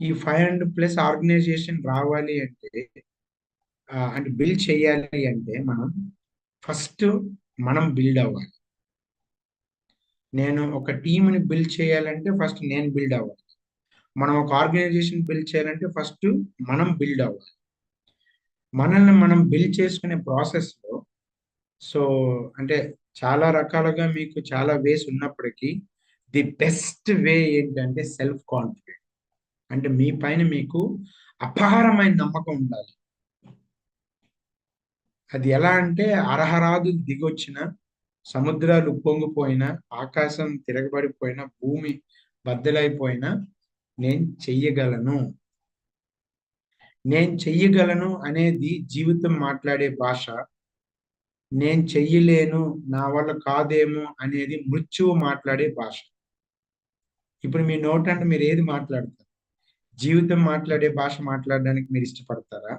ఈ 500+ ఆర్గనైజేషన్ రావాలి అంటే అంటే బిల్డ్ చేయాలి అంటే ఫస్ట్ మనం బిల్డ్ అవ్వాలి. నేను ఒక టీంని బిల్డ్ చేయాలంటే ఫస్ట్ నేను బిల్డ్ అవ్వాలి. మనం ఒక ఆర్గనైజేషన్ బిల్డ్ చేయాలంటే ఫస్ట్ మనం బిల్డ్ అవ్వాలి. మనల్ని మనం బిల్డ్ చేసుకునే ప్రాసెస్లో సో అంటే చాలా రకాలుగా మీకు చాలా వేస్ ఉన్నప్పటికీ ది బెస్ట్ వే ఏంటంటే సెల్ఫ్ కాన్ఫిడెంట్. అంటే మీ పైన మీకు అపారమైన నమ్మకం ఉండాలి. అది ఎలా అంటే అరహరాదు దిగొచ్చిన, సముద్రాలు ఉప్పొంగిపోయినా, ఆకాశం తిరగబడిపోయినా, భూమి బద్దలైపోయినా నేను చెయ్యగలను. నేను చెయ్యగలను అనేది జీవితం మాట్లాడే భాష. నేను చెయ్యలేను, నా వల్ల కాదేమో అనేది మృత్యువు మాట్లాడే భాష. ఇప్పుడు మీ నోటంటే మీరు ఏది మాట్లాడతారు? జీవితం మాట్లాడే భాష మాట్లాడడానికి మీరు ఇష్టపడతారా?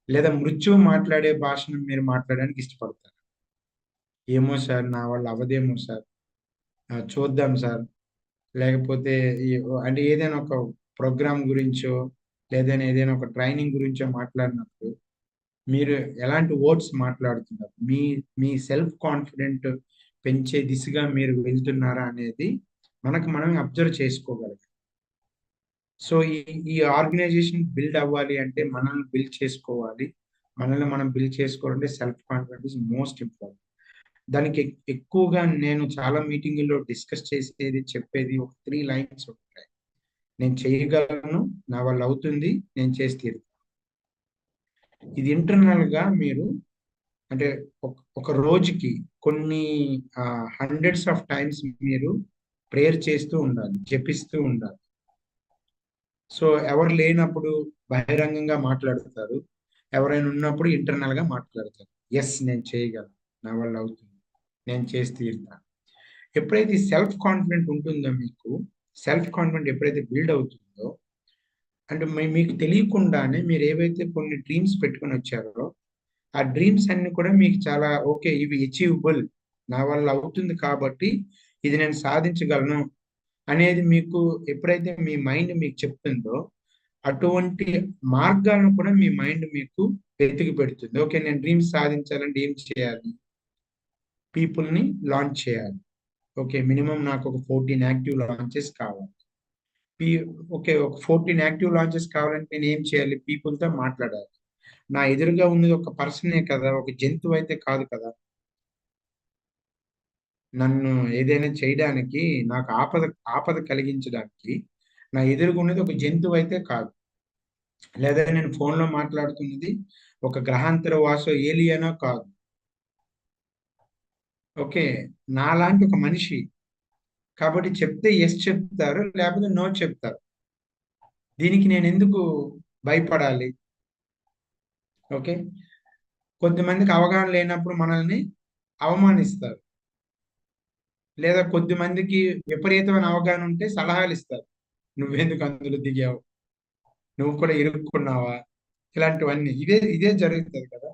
లేదా మృత్యువు మాట్లాడే భాషను మీరు మాట్లాడడానికి ఇష్టపడతారా? ఏమో సార్, నా వల్ల అవ్వదేమో సార్, చూద్దాం సార్. లేకపోతే ఈ అంటే ఏదైనా ఒక ప్రోగ్రామ్ గురించో, ఏదైనా ఒక ట్రైనింగ్ గురించో మాట్లాడినప్పుడు మీరు ఎలాంటి వర్డ్స్ మాట్లాడుతున్నారు? మీ మీ సెల్ఫ్ కాన్ఫిడెంట్ పెంచే దిశగా మీరు వెళ్తున్నారా అనేది మనం అబ్జర్వ్ చేసుకోగలగాలి. సో ఈ ఆర్గనైజేషన్ బిల్డ్ అవ్వాలి అంటే మనల్ని బిల్డ్ చేసుకోవాలి. మనల్ని మనం బిల్డ్ చేసుకోవాలంటే self confident is most important. దానికి ఎక్కువగా నేను చాలా మీటింగుల్లో డిస్కస్ చేసేది, చెప్పేది ఒక 3 లైన్స్ ఉంటాయి. నేను చేయగలను, నా వల్ల అవుతుంది, నేను చేసి తీరుతాను. ఇది ఇంటర్నల్‌గా మీరు అంటే ఒక రోజుకి కొన్ని హండ్రెడ్స్ ఆఫ్ టైమ్స్ మీరు ప్రేయర్ చేస్తూ ఉండాలి, జపిస్తూ ఉండాలి. సో ఎవరు లేనప్పుడు బహిరంగంగా మాట్లాడతారు. ఎవరైనా ఉన్నప్పుడు ఇంటర్నల్‌గా మాట్లాడతారు. యెస్, నేను చేయగలను, నా వల్ల అవుతుంది, నేను చేసి తీరుతాను. ఎప్పుడైతే సెల్ఫ్ కాన్ఫిడెంట్ ఉంటుందో మీకు, సెల్ఫ్ కాన్ఫిడెంట్ ఎప్పుడైతే బిల్డ్ అవుతుందో అంటే మీకు తెలియకుండానే మీరు ఏవైతే కొన్ని డ్రీమ్స్ పెట్టుకొని వచ్చారో ఆ డ్రీమ్స్ అన్ని కూడా మీకు చాలా ఓకే, ఇవి అచీవబుల్, నా వల్ల అవుతుంది కాబట్టి ఇది నేను సాధించగలను అనేది మీకు ఎప్పుడైతే మీ మైండ్ మీకు చెప్తుందో అటువంటి మార్గాలను కూడా మీ మైండ్ మీకు వెతికి పెడుతుంది. ఓకే, నేను డ్రీమ్స్ సాధించాలంటే ఏం చేయాలి? పీపుల్ని లాంచ్ చేయాలి. ఓకే, మినిమం నాకు ఒక 14 యాక్టివ్ లాంచెస్ కావాలి. ఓకే, ఒక 14 యాక్టివ్ లాంచెస్ కావాలంటే నేను ఏం చేయాలి? పీపుల్తో మాట్లాడాలి. నా ఎదురుగా ఉన్నది ఒక పర్సనే కదా, ఒక జంతువు అయితే కాదు కదా. నన్ను ఏదైనా చేయడానికి, నాకు ఆపద కలిగించడానికి నా ఎదురుగా ఉన్నది ఒక జంతువు అయితే కాదు. లేదా నేను ఫోన్లో మాట్లాడుతున్నది ఒక గ్రహాంతర వాసో ఏలియనో కాదు. ఓకే, నాలాంటి ఒక మనిషి. కాబట్టి చెప్తే ఎస్ చెప్తారు, లేకపోతే నో చెప్తారు. దీనికి నేను ఎందుకు భయపడాలి? ఓకే, కొద్దిమందికి అవగాహన లేనప్పుడు మనల్ని అవమానిస్తారు. లేదా కొద్దిమందికి విపరీతమైన అవగాహన ఉంటే సలహాలు ఇస్తారు. నువ్వెందుకు అందులో దిగావు? నువ్వు కూడా ఇరుక్కున్నావా? ఇలాంటివన్నీ ఇదే జరుగుతుంది కదా.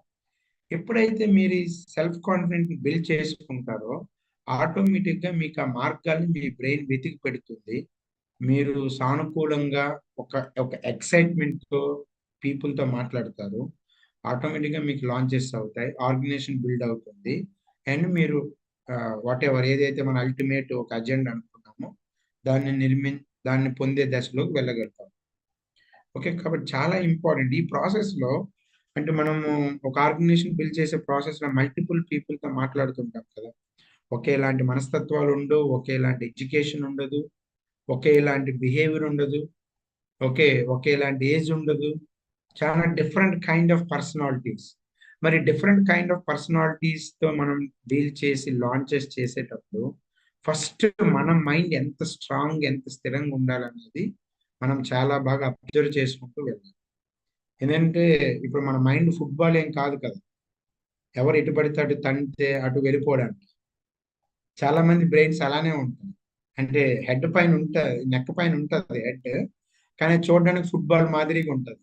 ఎప్పుడైతే మీరు ఈ సెల్ఫ్ కాన్ఫిడెంట్ బిల్డ్ చేసుకుంటారో ఆటోమేటిక్గా మీకు ఆ మార్గాల్ని మీ బ్రెయిన్ వెతికి పెడుతుంది. మీరు సానుకూలంగా ఒక ఒక ఎక్సైట్మెంట్తో పీపుల్తో మాట్లాడతారు. ఆటోమేటిక్గా మీకు లాంచెస్ అవుతాయి, ఆర్గనైజేషన్ బిల్డ్ అవుతుంది. అండ్ మీరు వాట్ ఎవర్ ఏదైతే మన అల్టిమేట్ ఒక అజెండా అనుకున్నామో దాన్ని పొందే దశలోకి వెళ్ళగలుగుతాం. ఓకే, కాబట్టి చాలా ఇంపార్టెంట్ ఈ ప్రాసెస్లో. అంటే మనము ఒక ఆర్గనైజేషన్ బిల్డ్ చేసే ప్రాసెస్లో మల్టిపుల్ పీపుల్తో మాట్లాడుతుంటాం కదా. ఒకేలాంటి మనస్తత్వాలు ఉండవు, ఒకేలాంటి ఎడ్యుకేషన్ ఉండదు, ఒకేలాంటి బిహేవియర్ ఉండదు, ఒకేలాంటి ఏజ్ ఉండదు. చాలా డిఫరెంట్ కైండ్ ఆఫ్ పర్సనాలిటీస్. మరి డిఫరెంట్ కైండ్ ఆఫ్ పర్సనాలిటీస్తో మనం డీల్ చేసి లాంచెస్ చేసేటప్పుడు ఫస్ట్ మన మైండ్ ఎంత స్ట్రాంగ్, ఎంత స్థిరంగా ఉండాలనేది మనం చాలా బాగా అబ్జర్వ్ చేసుకుంటూ వెళ్ళాలి. ఎందుకంటే ఇప్పుడు మన మైండ్ ఫుట్బాల్ ఏం కాదు కదా, ఎవరు ఎటు పడితే అటు తంతే అటు వెళ్ళిపోవడానికి. చాలా మంది బ్రెయిన్స్ అలానే ఉంటాయి. అంటే హెడ్ పైన ఉంటుంది, నెక్ పైన ఉంటుంది హెడ్, కానీ చూడడానికి ఫుట్బాల్ మాదిరిగా ఉంటుంది.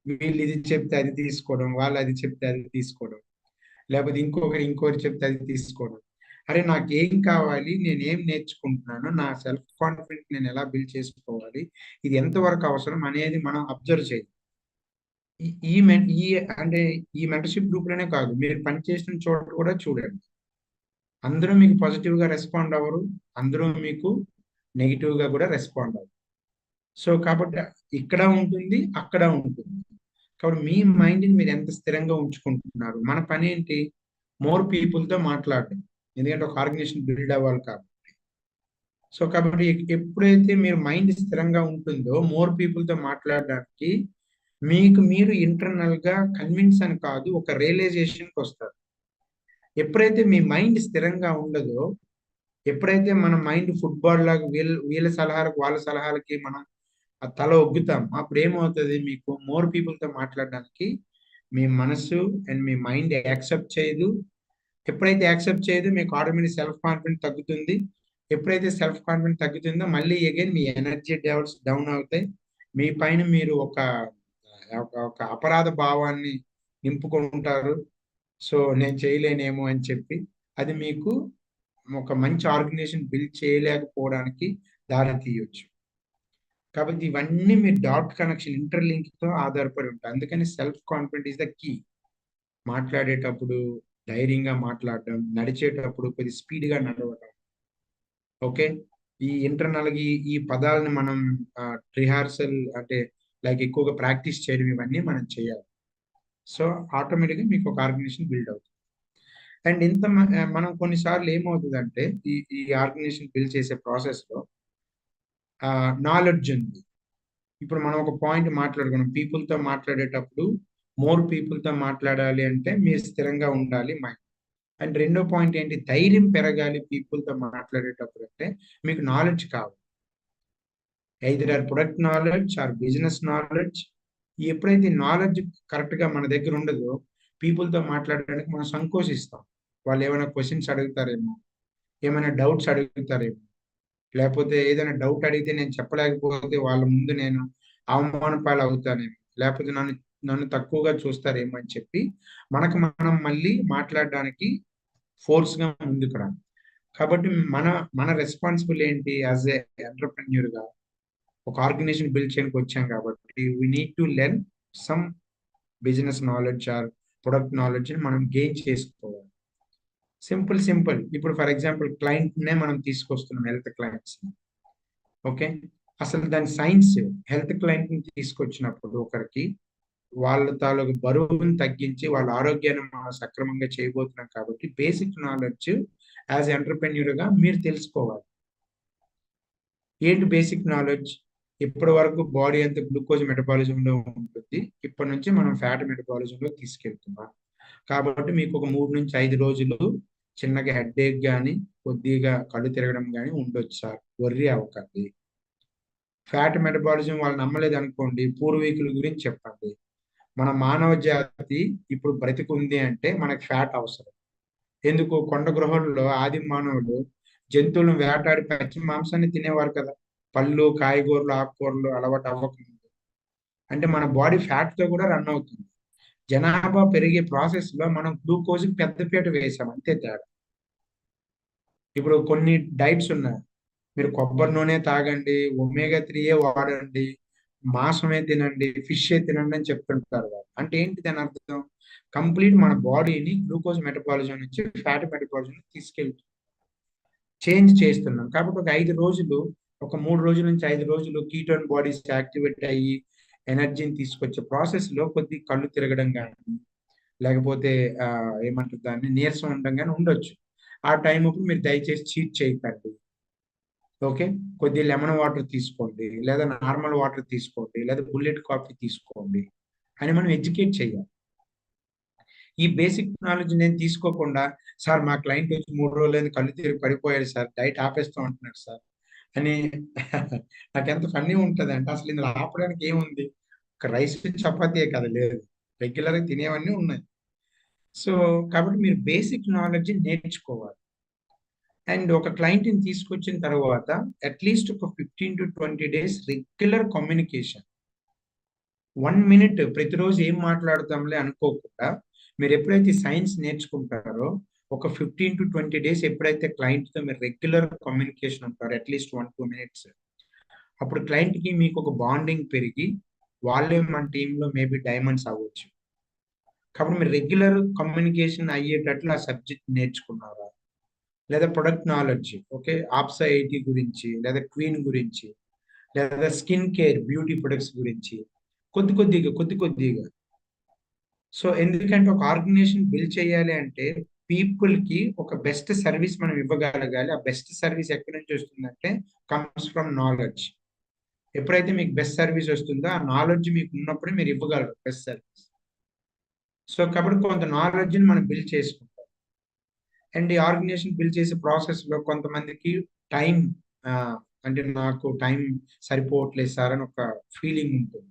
వీళ్ళు ఇది చెప్తే అది తీసుకోవడం, వాళ్ళు అది చెప్తే అది తీసుకోవడం, లేకపోతే ఇంకొకరు చెప్తే అది తీసుకోవడం. అరే నాకేం కావాలి, నేనేం నేర్చుకుంటున్నాను, నా సెల్ఫ్ కాన్ఫిడెంట్ నేను ఎలా బిల్డ్ చేసుకోవాలి, ఇది ఎంతవరకు అవసరం అనేది మనం అబ్జర్వ్ చేయాలి. ఈ ఈ మెన్ ఈ అంటే ఈ మెంటర్షిప్ గ్రూప్లోనే కాదు, మీరు పనిచేసిన చోట కూడా చూడండి. అందరూ మీకు పాజిటివ్గా రెస్పాండ్ అవ్వరు, అందరూ మీకు నెగిటివ్గా కూడా రెస్పాండ్ అవ్వరు. సో కాబట్టి ఇక్కడ ఉంటుంది, అక్కడ ఉంటుంది. కాబట్టి మీ మైండ్ని మీరు ఎంత స్థిరంగా ఉంచుకుంటున్నారు. మన పని ఏంటి, మోర్ పీపుల్తో మాట్లాడడం, ఎందుకంటే ఒక ఆర్గనైజేషన్ బిల్డ్ అవ్వాలి కాబట్టి. సో కాబట్టి ఎప్పుడైతే మీరు మైండ్ స్థిరంగా ఉంటుందో మోర్ పీపుల్తో మాట్లాడడానికి మీకు మీరు ఇంటర్నల్గా కన్విన్స్ అని కాదు, ఒక రియలైజేషన్కి వస్తారు. ఎప్పుడైతే మీ మైండ్ స్థిరంగా ఉండదో, ఎప్పుడైతే మన మైండ్ ఫుట్బాల్ లాగా వీళ్ళ సలహాలకు వాళ్ళ సలహాలకి మనం ఆ తల ఒగ్గుతాం, అప్పుడు ఏమవుతుంది, మీకు మోర్ పీపుల్తో మాట్లాడడానికి మీ మనసు అండ్ మీ మైండ్ యాక్సెప్ట్ చేయదు. ఎప్పుడైతే యాక్సెప్ట్ చేయదు మీకు ఆటోమేటిక్ సెల్ఫ్ కాన్ఫిడెంట్ తగ్గుతుంది. ఎప్పుడైతే సెల్ఫ్ కాన్ఫిడెంట్ తగ్గుతుందో మళ్ళీ అగైన్ మీ ఎనర్జీ లెవెల్స్ డౌన్ అవుతాయి. మీ పైన మీరు ఒక అపరాధ భావాన్ని నింపుకుంటారు. సో నేను చేయలేనేమో అని చెప్పి అది మీకు ఒక మంచి ఆర్గనైజేషన్ బిల్డ్ చేయలేకపోవడానికి దారి తీయొచ్చు. కాబట్టి ఇవన్నీ మీ డాట్ కనెక్షన్ ఇంటర్లింక్తో ఆధారపడి ఉంటాయి. అందుకని self confident is the key. మాట్లాడేటప్పుడు ధైర్యంగా మాట్లాడడం, నడిచేటప్పుడు కొద్ది స్పీడ్గా నడవడం. ఓకే, ఈ ఇంటర్నల్గా ఈ పదాలను మనం రిహార్సల్ అంటే లైక్ ఎక్కువగా ప్రాక్టీస్ చేయడం, ఇవన్నీ మనం చేయాలి. సో ఆటోమేటిక్గా మీకు ఒక ఆర్గనైజేషన్ బిల్డ్ అవుతుంది. అండ్ మనం కొన్నిసార్లు ఏమవుతుందంటే ఈ ఈ ఆర్గనైజేషన్ బిల్డ్ చేసే ప్రాసెస్లో నాలెడ్జ్ ఉంది. ఇప్పుడు మనం ఒక పాయింట్ మాట్లాడుకున్నాం, పీపుల్తో మాట్లాడేటప్పుడు మోర్ పీపుల్తో మాట్లాడాలి అంటే మీరు స్థిరంగా ఉండాలి మైండ్. అండ్ రెండో పాయింట్ ఏంటి, ధైర్యం పెరగాలి పీపుల్తో మాట్లాడేటప్పుడు అంటే మీకు నాలెడ్జ్ కావాలి. Either or product knowledge or business knowledge. ఎప్పుడైతే నాలెడ్జ్ కరెక్ట్గా మన దగ్గర ఉండదో పీపుల్తో మాట్లాడడానికి మనం సంకోచిస్తాం. వాళ్ళు ఏమైనా క్వశ్చన్స్ అడుగుతారేమో, ఏమైనా డౌట్స్ అడుగుతారేమో, లేకపోతే ఏదైనా డౌట్ అడిగితే నేను చెప్పలేకపోతే వాళ్ళ ముందు నేను అవమాన పాలు అవుతానేమో, లేకపోతే నన్ను నన్ను తక్కువగా చూస్తారేమో అని చెప్పి మనకు మనం మళ్ళీ మాట్లాడడానికి ఫోర్స్గా ముందుకు రా. కాబట్టి మన మన రెస్పాన్సిబుల్ ఏంటి, యాజ్ ఏ ఎంటర్ప్రెన్యూర్గా ఒక ఆర్గనైజేషన్ బిల్డ్ చేయడానికి వచ్చాం కాబట్టి we need to learn some business knowledge or product knowledge మనం గెయిన్ చేసుకోవాలి. సింపుల్ ఇప్పుడు ఫర్ ఎగ్జాంపుల్ క్లయింట్నే మనం తీసుకొస్తున్నాం, హెల్త్ క్లయింట్స్. ఓకే, అసలు దాని సైన్స్, హెల్త్ క్లయింట్ని తీసుకొచ్చినప్పుడు ఒకరికి వాళ్ళ తాలూకు బరువును తగ్గించి వాళ్ళ ఆరోగ్యాన్ని మనం సక్రమంగా చేయబోతున్నాం కాబట్టి బేసిక్ నాలెడ్జ్ యాజ్ ఎంటర్ప్రెన్యూర్గా మీరు తెలుసుకోవాలి. ఏంటి బేసిక్ నాలెడ్జ్, ఇప్పటి వరకు బాడీ అంతా గ్లూకోజ్ మెటబాలిజంలో ఉంటుంది, ఇప్పటి నుంచి మనం ఫ్యాట్ మెటబాలిజంలో తీసుకెళ్తున్నాం. కాబట్టి మీకు ఒక 3 నుంచి 5 రోజులు చిన్నగా హెడ్ఏక్ కానీ కొద్దిగా కళ్ళు తిరగడం కానీ ఉండొచ్చు సార్, వర్రీ అవ్వకండి. ఫ్యాట్ మెటబాలిజం వాళ్ళు నమ్మలేదు అనుకోండి, పూర్వీకుల గురించి చెప్పండి. మన మానవ జాతి ఇప్పుడు బ్రతికుంది అంటే మనకి ఫ్యాట్ అవసరం. ఎందుకు, కొండ గృహల్లో ఆది మానవులు జంతువులను వేటాడి పచ్చి మాంసాన్ని తినేవారు కదా, పళ్ళు కాయగూరలు ఆకుకూరలు అలవాటు అవ్వకముందు. అంటే మన బాడీ ఫ్యాట్తో కూడా రన్ అవుతుంది. జనాభా పెరిగే ప్రాసెస్లో మనం గ్లూకోజ్ పెద్దపీట వేసాం, అంతే తేడా. ఇప్పుడు కొన్ని డైట్స్ ఉన్నాయి, మీరు కొబ్బరి నూనె తాగండి, ఒమేగా 3 వాడండి, మాంసమే తినండి, ఫిష్ తినండి అని చెప్తుంటారు వాళ్ళు. అంటే ఏంటి దాని అర్థం, కంప్లీట్ మన బాడీని గ్లూకోజ్ మెటబాలిజం నుంచి ఫ్యాట్ మెటబాలిజం తీసుకెళ్తుంది, చేంజ్ చేస్తున్నాం. కాబట్టి ఒక 5 రోజులు, ఒక 3 రోజుల నుంచి 5 రోజులు కీటోన్ బాడీస్ యాక్టివేట్ అయ్యి ఎనర్జీని తీసుకొచ్చే ప్రాసెస్లో కొద్ది కళ్ళు తిరగడం కానీ, లేకపోతే ఏమంటారు దాన్ని, నీరసం ఉండడం కానీ ఉండొచ్చు. ఆ టైం అప్పుడు మీరు దయచేసి చీట్ చేయకండి. ఓకే, కొద్ది లెమన్ వాటర్ తీసుకోండి, లేదా నార్మల్ వాటర్ తీసుకోండి, లేదా బుల్లెట్ కాఫీ తీసుకోండి అని మనం ఎడ్యుకేట్ చేయాలి. ఈ బేసిక్ నాలెడ్జ్ నేను తీసుకోకుండా, సార్ మా క్లయింట్ వచ్చి 3 రోజులైంది కళ్ళు తిరిగి పడిపోయాడు సార్, డైట్ ఆపేస్తాం అంటున్నాడు సార్ అని నాకు ఎంత ఫన్నీ ఉంటుంది అంటే, అసలు ఇందులో ఆపడానికి ఏముంది, ఒక రైస్ చపాతీయే కదా, లేదు రెగ్యులర్గా తినేవన్నీ ఉన్నాయి. సో కాబట్టి మీరు బేసిక్ నాలెడ్జ్ నేర్చుకోవాలి. అండ్ ఒక క్లయింట్ని తీసుకొచ్చిన తర్వాత అట్లీస్ట్ ఒక 15 to 20 days regular communication. 1 minute ప్రతిరోజు ఏం మాట్లాడతాంలే అనుకోకుండా మీరు ఎప్పుడైతే సైన్స్ నేర్చుకుంటారో ఒక 15 to 20 days ఎప్పుడైతే క్లయింట్తో మీరు రెగ్యులర్ కమ్యూనికేషన్ ఉంటారు, అట్లీస్ట్ 1-2 minutes, అప్పుడు క్లయింట్కి మీకు ఒక బాండింగ్ పెరిగి వాళ్ళే మన టీంలో మేబీ డైమండ్స్ అవ్వచ్చు. కాబట్టి మీరు రెగ్యులర్ కమ్యూనికేషన్ అయ్యేటట్లు ఆ సబ్జెక్ట్ నేర్చుకున్నారా, లేదా ప్రొడక్ట్ నాలెడ్జ్, ఓకే, ఆప్సా 80 గురించి, లేదా క్వీన్ గురించి, లేదా స్కిన్ కేర్ బ్యూటీ ప్రొడక్ట్స్ గురించి కొద్ది కొద్దిగా. సో ఎందుకంటే ఒక ఆర్గనైజేషన్ బిల్డ్ చేయాలి అంటే పీపుల్ కి ఒక బెస్ట్ సర్వీస్ మనం ఇవ్వగలగాలి. ఆ బెస్ట్ సర్వీస్ ఎక్కడి నుంచి వస్తుందంటే కమ్స్ ఫ్రమ్ నాలెడ్జ్. ఎప్పుడైతే మీకు బెస్ట్ సర్వీస్ వస్తుందో ఆ నాలెడ్జ్ మీకు ఉన్నప్పుడే మీరు ఇవ్వగలరు బెస్ట్ సర్వీస్. సో కాబట్టి కొంత నాలెడ్జ్ని మనం బిల్డ్ చేసుకుంటాం. అండ్ ఈ ఆర్గనైజేషన్ బిల్డ్ చేసే ప్రాసెస్లో కొంతమందికి టైం, అంటే నాకు టైం సరిపోవట్లేదు సార్ అని ఒక ఫీలింగ్ ఉంటుంది.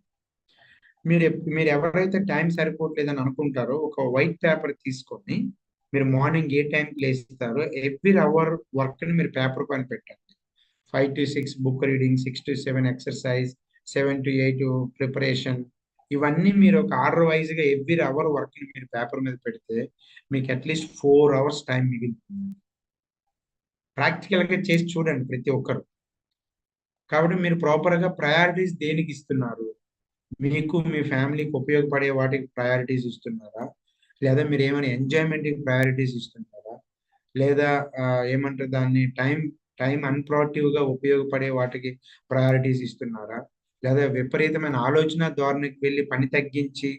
మీరు ఎవరైతే టైం సరిపోవట్లేదని అనుకుంటారో ఒక వైట్ పేపర్ తీసుకొని మీరు మార్నింగ్ ఏ టైంకి లేస్తారో ఎవ్రీ అవర్ వర్క్ని మీరు పేపర్ పైన పెట్టండి. 5 to 6 book reading, 6 to 7 exercise, 7 to 8 preparation, ఇవన్నీ మీరు ఒక ఆర్డర్ వైజ్గా ఎవ్రీ అవర్ వర్క్ని మీరు పేపర్ మీద పెడితే మీకు అట్లీస్ట్ 4 hours టైం మిగులుతుంది. ప్రాక్టికల్గా చేసి చూడండి ప్రతి ఒక్కరు. కాబట్టి మీరు ప్రాపర్గా ప్రయారిటీస్ దేనికి ఇస్తున్నారు, మీకు మీ ఫ్యామిలీకి ఉపయోగపడే వాటికి ప్రయారిటీస్ ఇస్తున్నారా, లేదా మీరు ఏమైనా ఎంజాయ్మెంట్కి ప్రయారిటీస్ ఇస్తున్నారా, లేదా ఏమంటారు దాన్ని టైం అన్ప్రొడక్టివ్గా ఉపయోగపడే వాటికి ప్రయారిటీస్ ఇస్తున్నారా, లేదా విపరీతమైన ఆలోచన ధోరణికి వెళ్ళి పని తగ్గించి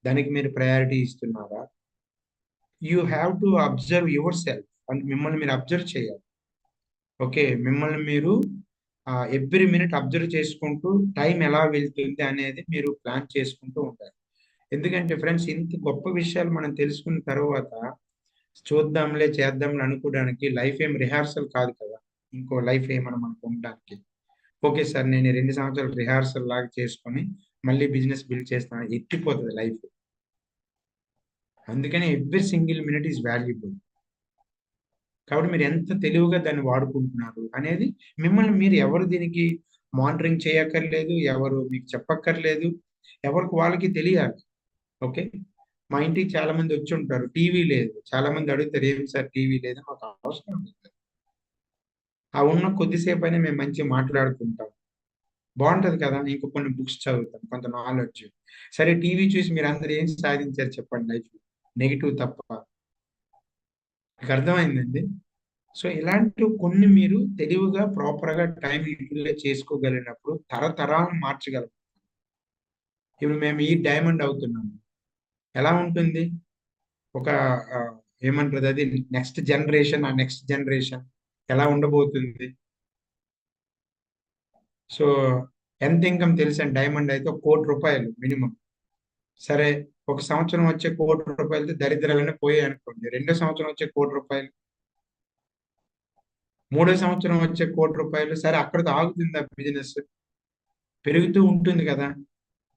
దానికి మీరు ప్రయారిటీ ఇస్తున్నారా? You have to observe your self. అంటే మిమ్మల్ని మీరు అబ్జర్వ్ చేయాలి. ఓకే, మిమ్మల్ని మీరు ఎవ్రీ మినిట్ అబ్జర్వ్ చేసుకుంటూ టైం ఎలా వెళ్తుంది అనేది మీరు ప్లాన్ చేసుకుంటూ ఉండాలి. ఎందుకంటే ఫ్రెండ్స్, ఇంత గొప్ప విషయాలు మనం తెలుసుకున్న తర్వాత చూద్దాంలే చేద్దాంలే అనుకోవడానికి లైఫ్ ఏం రిహార్సల్ కాదు కదా. ఇంకో లైఫ్ ఏమన్నా మనకు ఉండడానికి. ఓకే సార్, నేను 2 సంవత్సరాలు రిహార్సల్ లాగా చేసుకొని మళ్ళీ బిజినెస్ బిల్డ్ చేస్తాను, ఎత్తిపోతుంది లైఫ్. అందుకని every single minute is valuable. కాబట్టి మీరు ఎంత తెలివిగా దాన్ని వాడుకుంటున్నారు అనేది మిమ్మల్ని మీరు ఎవరు దీనికి మానిటరింగ్ చేయక్కర్లేదు, ఎవరు మీకు చెప్పక్కర్లేదు, ఎవరికి వాళ్ళకి తెలియాలి. ఓకే, మా ఇంటికి చాలా మంది వచ్చి ఉంటారు, టీవీ లేదు. చాలా మంది అడుగుతారు, ఏం సార్ టీవీ లేదు? మాకు అవసరం లేదు. ఆ ఉన్న కొద్దిసేపు అయినా మేము మంచిగా మాట్లాడుకుంటాం, బాగుంటది కదా. ఇంకో కొన్ని బుక్స్ చదువుతాం, కొంత నాలెడ్జ్. సరే, టీవీ చూసి మీరు అందరు ఏం సాధించారు చెప్పండి లైఫ్, నెగిటివ్ తప్ప. మీకు అర్థమైందండి? సో ఇలాంటి కొన్ని మీరు తెలివిగా ప్రాపర్గా టైం యూటిలైజ్ చేసుకోగలిగినప్పుడు తరతరాలను మార్చగలం. ఇప్పుడు మేము ఈ డైమండ్ అవుతున్నాము, ఎలా ఉంటుంది? ఒక ఏమంటారు అది, నెక్స్ట్ జనరేషన్, ఆ నెక్స్ట్ జనరేషన్ ఎలా ఉండబోతుంది? సో ఎంత ఇన్కమ్ తెలుసండి డైమండ్ అయితే? 1,00,00,000 మినిమం. సరే, ఒక సంవత్సరం వచ్చే 1,00,00,000 దరిద్రాలనే పోయాయి అనుకోండి. రెండో సంవత్సరం వచ్చే 1,00,00,000, మూడో సంవత్సరం వచ్చే 1,00,00,000, సరే అక్కడితో ఆగుతుంది ఆ బిజినెస్? పెరుగుతూ ఉంటుంది కదా.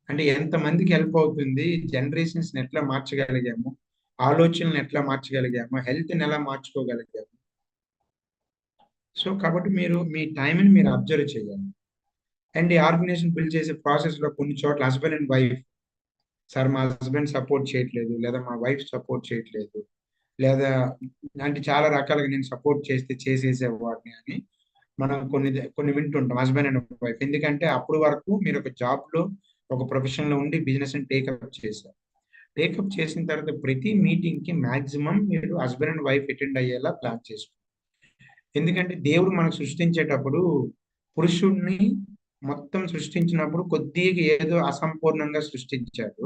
అంటే ఎంతమందికి హెల్ప్ అవుతుంది, జనరేషన్స్ ఎట్లా మార్చగలిగాము, ఆలోచనలను ఎట్లా మార్చగలిగాము, హెల్త్ని ఎలా మార్చుకోగలిగాము. సో కాబట్టి మీరు మీ టైంని మీరు అబ్జర్వ్ చేయాలి. అండ్ ఈ ఆర్గనైజేషన్ బిల్డ్ చేసే ప్రాసెస్లో కొన్ని చోట్ల హస్బెండ్ అండ్ వైఫ్, సార్ మా హస్బెండ్ సపోర్ట్ చేయట్లేదు, లేదా మా వైఫ్ సపోర్ట్ చేయట్లేదు, లేదా అంటే చాలా రకాలుగా నేను సపోర్ట్ చేస్తే చేసేసేవాడిని అని మనం కొన్ని వింటుంటాం హస్బెండ్ అండ్ వైఫ్. ఎందుకంటే అప్పుడు వరకు మీరు ఒక జాబ్లో, ఒక ప్రొఫెషన్లో ఉండి బిజినెస్ టేకప్ చేశారు. టేకప్ చేసిన తర్వాత ప్రతి మీటింగ్కి మాక్సిమం మీరు హస్బెండ్ అండ్ వైఫ్ అటెండ్ అయ్యేలా ప్లాన్ చేసుకోండి. ఎందుకంటే దేవుడు మనకు సృష్టించేటప్పుడు పురుషుడిని మొత్తం సృష్టించినప్పుడు కొద్దిగా ఏదో అసంపూర్ణంగా సృష్టించాడు,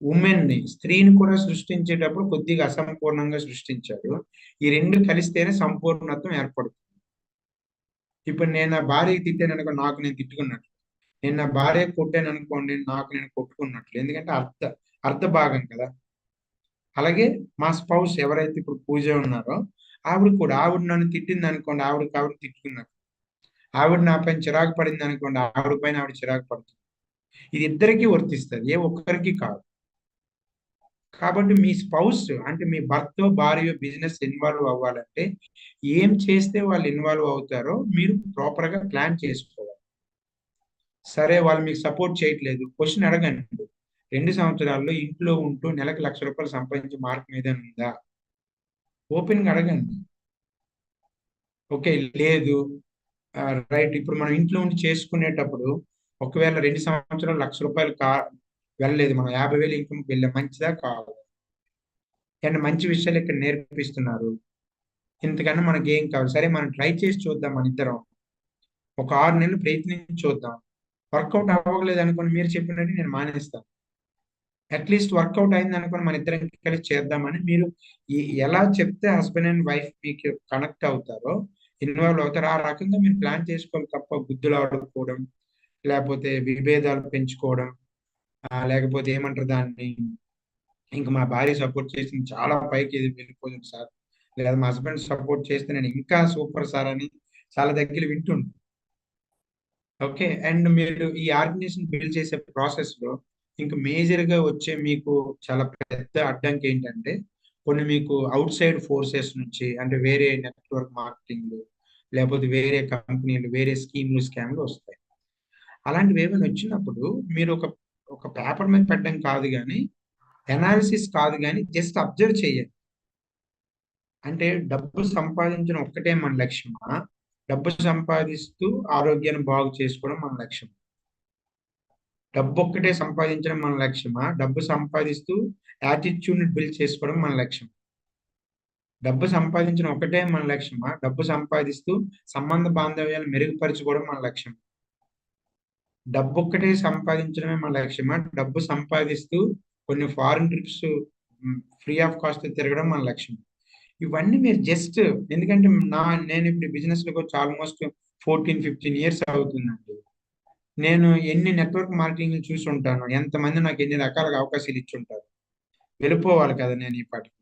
ఉమెన్ని, స్త్రీని కూడా సృష్టించేటప్పుడు కొద్దిగా అసంపూర్ణంగా సృష్టించాడు. ఈ రెండు కలిస్తేనే సంపూర్ణత్వం ఏర్పడుతుంది. ఇప్పుడు నేను నా భార్యకి తిట్టాను అనుకో, నాకు నేను తిట్టుకున్నట్లు. నేను నా భార్య కొట్టాను అనుకోండి, నాకు నేను కొట్టుకున్నట్లు. ఎందుకంటే అర్ధ భాగం కదా. అలాగే మా స్పౌస్ ఎవరైతే ఇప్పుడు పూజ ఉన్నారో ఆవిడ నన్ను తిట్టింది అనుకోండి, ఆవిడ తిట్టుకున్నట్టు. ఆవిడ నా పైన చిరాకు పడింది అనుకోండి, ఆవిడ పైన ఆవిడ చిరాకు పడుతుంది. ఇది ఇద్దరికీ వర్తిస్తుంది, ఏ ఒక్కరికి కాదు. కాబట్టి మీ స్పౌస్ అంటే మీ భర్త భార్య బిజినెస్ ఇన్వాల్వ్ అవ్వాలంటే ఏం చేస్తే వాళ్ళు ఇన్వాల్వ్ అవుతారో మీరు ప్రాపర్గా ప్లాన్ చేసుకోవాలి. సరే, వాళ్ళు మీకు సపోర్ట్ చేయట్లేదు, క్వశ్చన్ అడగండి. 2 సంవత్సరాల్లో ఇంట్లో ఉంటూ నెలకు 1,00,000 రూపాయలు సంపాదించే మార్గం ఏదైనా ఉందా? ఓపెన్గా అడగండి. ఓకే, లేదు, రైట్. ఇప్పుడు మనం ఇంట్లో ఉండి చేసుకునేటప్పుడు ఒకవేళ 2 సంవత్సరాలు ₹1,00,000 వెళ్ళలేదు, మనం 50,000 ఇన్కమ్ వెళ్ళాం, మంచిదా కాదు? అండ్ మంచి విషయాలు ఇక్కడ నేర్పిస్తున్నారు, ఇంతకన్నా మనకి ఏం కావాలి? సరే మనం ట్రై చేసి చూద్దాం, మన ఇద్దరం ఒక 6 నెలలు ప్రయత్నించి చూద్దాం. వర్కౌట్ అవ్వలేదు అనుకోని మీరు చెప్పినట్టు నేను మానేస్తాను. అట్లీస్ట్ వర్కౌట్ అయింది అనుకోని మన ఇద్దరం కలిసి చేద్దామని మీరు ఎలా చెప్తే హస్బెండ్ అండ్ వైఫ్ మీకు కనెక్ట్ అవుతారో, ఇన్వాల్వ్ అవుతారో, ఆ రకంగా మీరు ప్లాన్ చేసుకోవాలి తప్ప గుద్దులు ఆడుకోవడం, లేకపోతే విభేదాలు పెంచుకోవడం, లేకపోతే ఏమంటారు దాన్ని, ఇంకా మా భార్య సపోర్ట్ చేసింది చాలా పైకి వెళ్ళిపోతుంది సార్, లేదా మా హస్బెండ్ సపోర్ట్ చేస్తే నేను ఇంకా సూపర్ సార్ అని చాలా దగ్గర వింటుంటాను. ఓకే. అండ్ మీరు ఈ ఆర్గనైజేషన్ బిల్డ్ చేసే ప్రాసెస్‌లో ఇంక మేజర్‌గా వచ్చే మీకు చాలా పెద్ద అడ్డంకి ఏంటంటే, కొన్ని మీకు ఔట్‌సైడ్ ఫోర్సెస్ నుంచి, అంటే వేరే నెట్వర్క్ మార్కెటింగ్, లేకపోతే వేరే కంపెనీలు, వేరే స్కీమ్‌లు, స్కామ్‌లు వస్తాయి. అలాంటివి ఏమైనా వచ్చినప్పుడు మీరు ఒక ఒక పేపర్ మీద పెట్టడం కాదు గానీ, అనాలిసిస్ కాదు గానీ, జస్ట్ అబ్జర్వ్ చేయండి. అంటే డబ్బు సంపాదించడం ఒక్కటే మన లక్ష్యమా? డబ్బు సంపాదిస్తూ ఆరోగ్యాన్ని బాగు చేసుకోవడం మన లక్ష్యమా? డబ్బొక్కటే సంపాదించడం మన లక్ష్యమా? డబ్బు సంపాదిస్తూ యాటిట్యూడ్‌ని బిల్డ్ చేసుకోవడం మన లక్ష్యం. డబ్బు సంపాదించడం ఒకటే మన లక్ష్యమా? డబ్బు సంపాదిస్తూ సంబంధ బాంధవ్యాలు మెరుగుపరుచుకోవడం మన లక్ష్యం. డబ్బొక్కటే సంపాదించడమే మన లక్ష్యమా? డబ్బు సంపాదిస్తూ కొన్ని foreign trips free of cost తిరగడం మన లక్ష్యం. ఇవన్నీ మీరు జస్ట్, ఎందుకంటే నేనిప్పుడు బిజినెస్‌లోకి వచ్చి ఆల్‌మోస్ట్ 14, 15 ఇయర్స్ అవుతుందండి. నేను ఎన్ని నెట్వర్క్ మార్కెటింగ్‌లు చూసుంటాను. ఎంతమంది నాకు ఎన్ని రకాలుగా అవకాశాలు ఇచ్చుంటారు. వెళ్ళిపోవాలి కదా నేను ఈ పాటికి.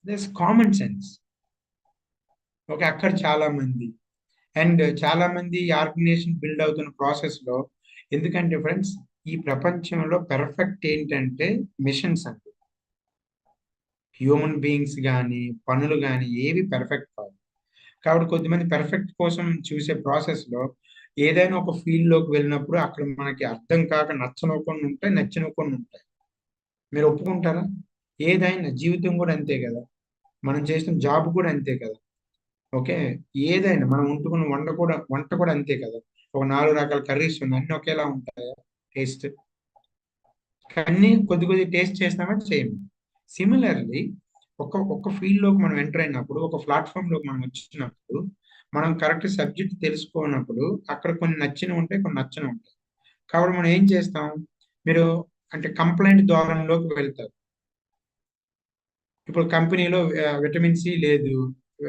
This common sense. ఓకే. అక్కడ చాలామంది. అండ్ చాలామంది ఆర్గనైజేషన్ బిల్డ్ అవుతున్న ప్రాసెస్‌లో, ఎందుకంటే ఫ్రెండ్స్, ఈ ప్రపంచంలో పెర్ఫెక్ట్ ఏంటంటే మిషన్స్ అండి. హ్యూమన్ బీయింగ్స్ గాని, పనులు గాని ఏవి పెర్ఫెక్ట్ కాదు. కాబట్టి కొద్దిమంది పెర్ఫెక్ట్ కోసం చూసే ప్రాసెస్‌లో ఏదైనా ఒక ఫీల్డ్‌లోకి వెళ్ళినప్పుడు అక్కడ మనకి అర్థం కాక నచ్చనివి కొన్ని ఉంటాయి, నచ్చినవి కొన్ని ఉంటాయి. మీరు ఒప్పుకుంటారా? ఏదైనా జీవితం కూడా అంతే గదా! మనం చేస్తున్న జాబ్ కూడా అంతే కదా! ఓకే. ఏదైనా మనం వండుకున్న వంట కూడా అంతే కదా! ఒక 4 రకాల కర్రీస్ ఉన్నాయి. అన్నీ ఒకేలా ఉంటాయా టేస్ట్? అన్నీ కొద్ది కొద్దిగా టేస్ట్ చేస్తామా? చేయము. సిమిలర్‌లీ ఒక ఫీల్డ్‌లోకి మనం ఎంటర్ అయినప్పుడు, ఒక ప్లాట్‌ఫార్మ్‌లోకి మనం వచ్చినప్పుడు, మనం కరెక్ట్ సబ్జెక్ట్ తెలుసుకోనప్పుడు అక్కడ కొన్ని నచ్చినవి ఉంటాయి, కొన్ని నచ్చనివి ఉంటాయి. కాబట్టి మనం ఏం చేస్తాం? మీరు అంటే కంప్లెయింట్ ధోరణిలోకి వెళ్తారు. ఇప్పుడు కంపెనీలో విటమిన్ సి లేదు.